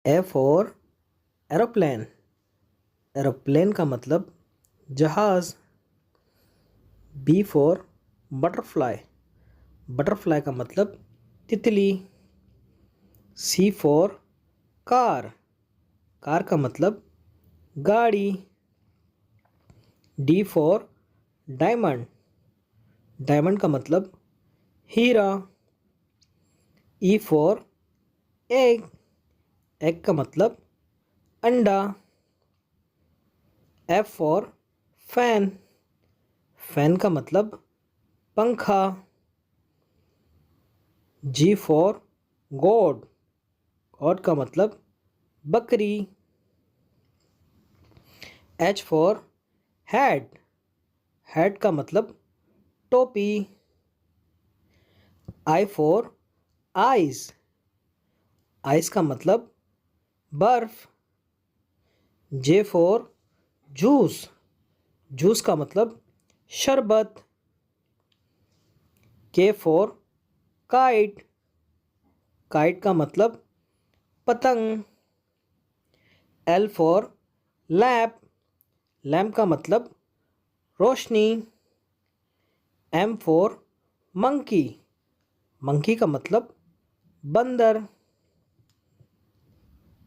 A for aeroplane. Aeroplane का मतलब जहाज़। B for butterfly. बटरफ्लाई का मतलब तितली। सी फॉर कार। कार का मतलब गाड़ी। D for diamond. डायमंड का मतलब हीरा। E for egg. एग का मतलब अंडा। F for fan. फैन का मतलब पंखा। जी फॉर गॉड। गॉड का मतलब बकरी। H for hat. हैट का मतलब टोपी। I for ice. आइस का मतलब बर्फ। J for juice. जूस का मतलब शरबत। के फॉर काइट। काइट का मतलब पतंग। L for lamp. लैम्प का मतलब रोशनी। M for monkey. मंकी का मतलब बंदर।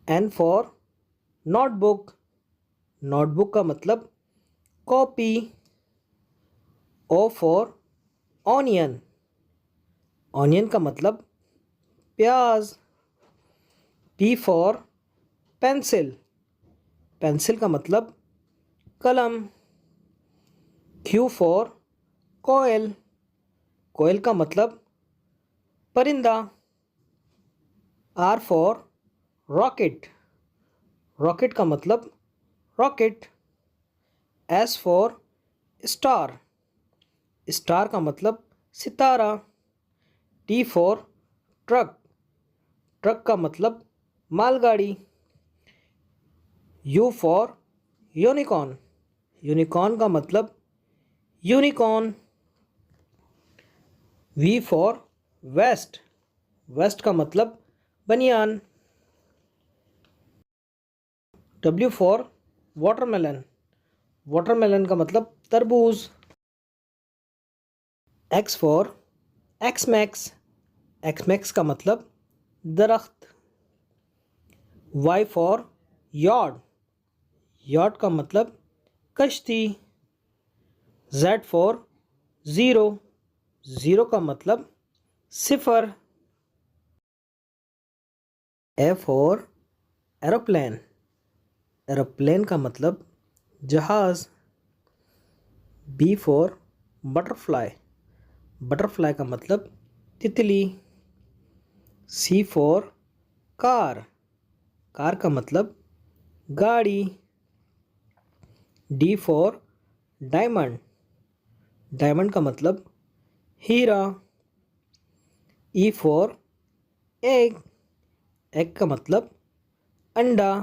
N for notebook. नोटबुक का मतलब copy. O for onion. Onion का मतलब प्याज। P for pencil. पेंसिल का मतलब कलम। क्यू फॉर कोयल। कोयल का मतलब परिंदा। Are for rocket. रॉकेट का मतलब rocket. S for star. Star का मतलब सितारा। T for truck. ट्रक का मतलब मालगाड़ी। U for unicorn. यूनिकॉर्न का मतलब unicorn. V for vest. Vest का मतलब बनियान। W for watermelon. वाटरमेलन का मतलब तरबूज। X for x max. X max का मतलब दरख्त। Y for yacht. यॉट का मतलब कश्ती। Z for zero. ज़ीरो का मतलब सिफर। A for aeroplane. एरोप्लेन का मतलब जहाज़। B for butterfly. बटरफ्लाई का मतलब तितली। सी फॉर कार। कार का मतलब गाड़ी। D for diamond. डायमंड का मतलब हीरा। E for egg. एग का मतलब अंडा।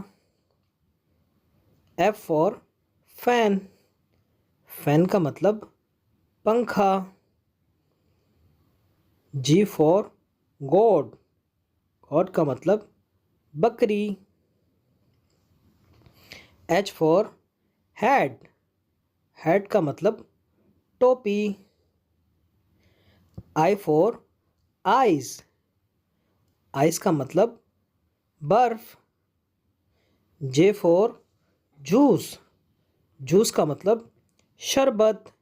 F for fan. फैन का मतलब पंखा। जी फॉर गॉड। गॉड का मतलब बकरी। H for hat. हैट का मतलब टोपी। I for ice. आइस का मतलब बर्फ। J for juice. जूस का मतलब शरबत।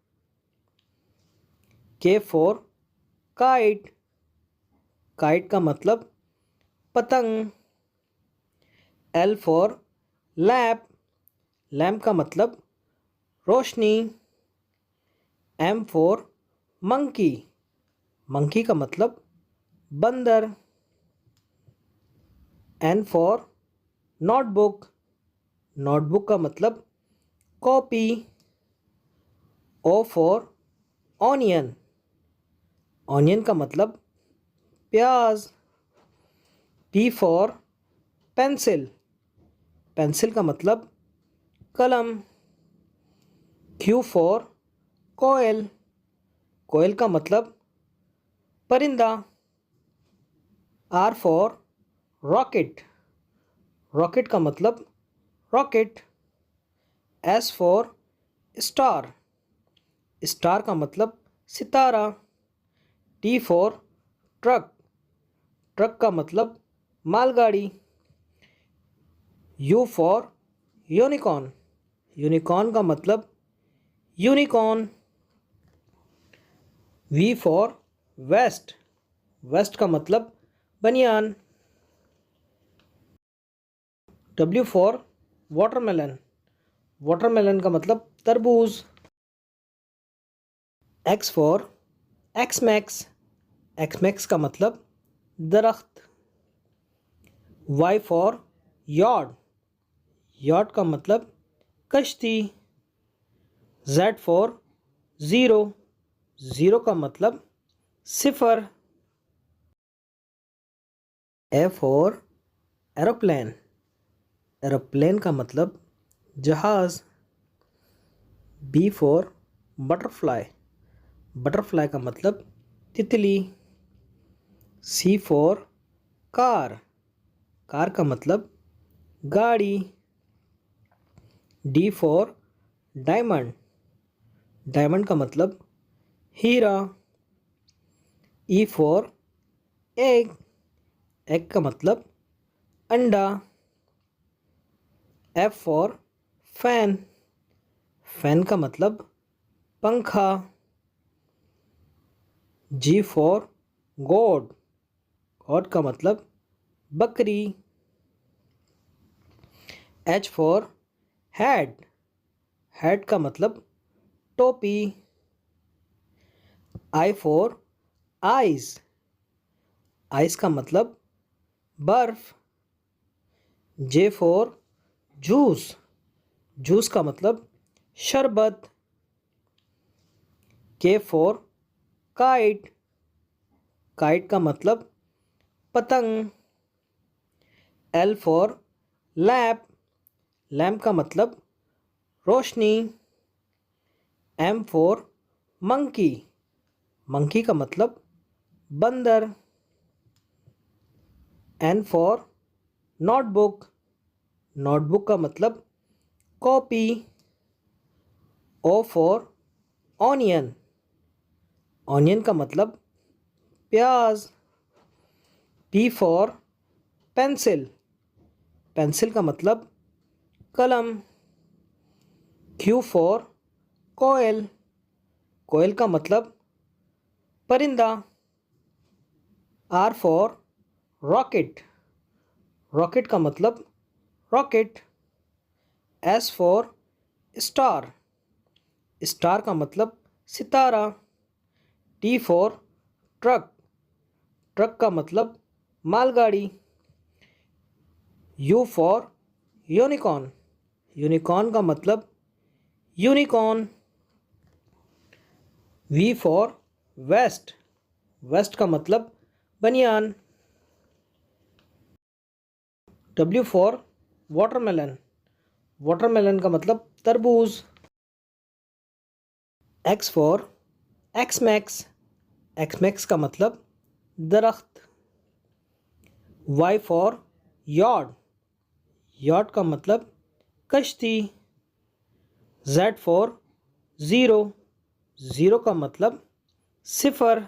के फॉर काइट। काइट का मतलब पतंग। L for lamp. लैम्प का मतलब रोशनी। M for monkey. मंकी का मतलब बंदर। N for notebook. नोटबुक का मतलब copy. O for onion. Onion का मतलब प्याज। P for pencil. पेंसिल का मतलब कलम। क्यू फॉर कोयल। कोयल का मतलब परिंदा। Are for rocket. रॉकेट का मतलब rocket. S for star, star का मतलब सितारा। टी फॉर ट्रक, ट्रक का मतलब मालगाड़ी। यू फॉर यूनिकॉर्न, यूनिकॉर्न का मतलब unicorn. V for vest, vest का मतलब बनियान। डब्ल्यू फॉर वाटरमेलन, वाटरमेलन का मतलब तरबूज। X for x max, x max का मतलब दरख्त। वाई फॉर यॉट, यॉट का मतलब कश्ती। जेड फॉर ज़ीरो, ज़ीरो का मतलब सिफर। ए फॉर एरोप्लेन, एरोप्लेन का मतलब जहाज़। बी फॉर बटरफ्लाई, बटरफ्लाई का मतलब तितली। सी फॉर कार, कार का मतलब गाड़ी। डी फॉर डायमंड, डायमंड का मतलब हीरा। ई फॉर एग, एग का मतलब अंडा। एफ फॉर फैन, फैन का मतलब पंखा। जी फॉर गॉड, गॉड का मतलब बकरी। एच फॉर हेड, हेड का मतलब टोपी। आई फॉर आइज़, आइस का मतलब बर्फ। जे फॉर जूस, जूस का मतलब शरबत। के फॉर काइट, काइट का मतलब पतंग। एल फॉर लैम्प, लैम्प का मतलब रोशनी। एम फॉर मंकी, मंकी का मतलब बंदर। एन फॉर नोटबुक, नोटबुक का मतलब copy. O for onion, onion का मतलब प्याज। पी फॉर पेंसिल, पेंसिल का मतलब कलम। क्यू फॉर कोयल, कोयल का मतलब परिंदा। आर फॉर रॉकेट, रॉकेट का मतलब rocket. S for star, star का मतलब सितारा। टी फॉर ट्रक, ट्रक का मतलब मालगाड़ी। यू फॉर यूनिकॉर्न, यूनिकॉर्न का मतलब unicorn. V for vest, vest का मतलब बनियान। डब्ल्यू फॉर वाटरमेलन, वाटरमेलन का मतलब तरबूज। X for x max, x max का मतलब दरख्त। वाई फॉर यॉट, यॉट का मतलब कश्ती। जेड फॉर ज़ीरो, ज़ीरो का मतलब सिफर।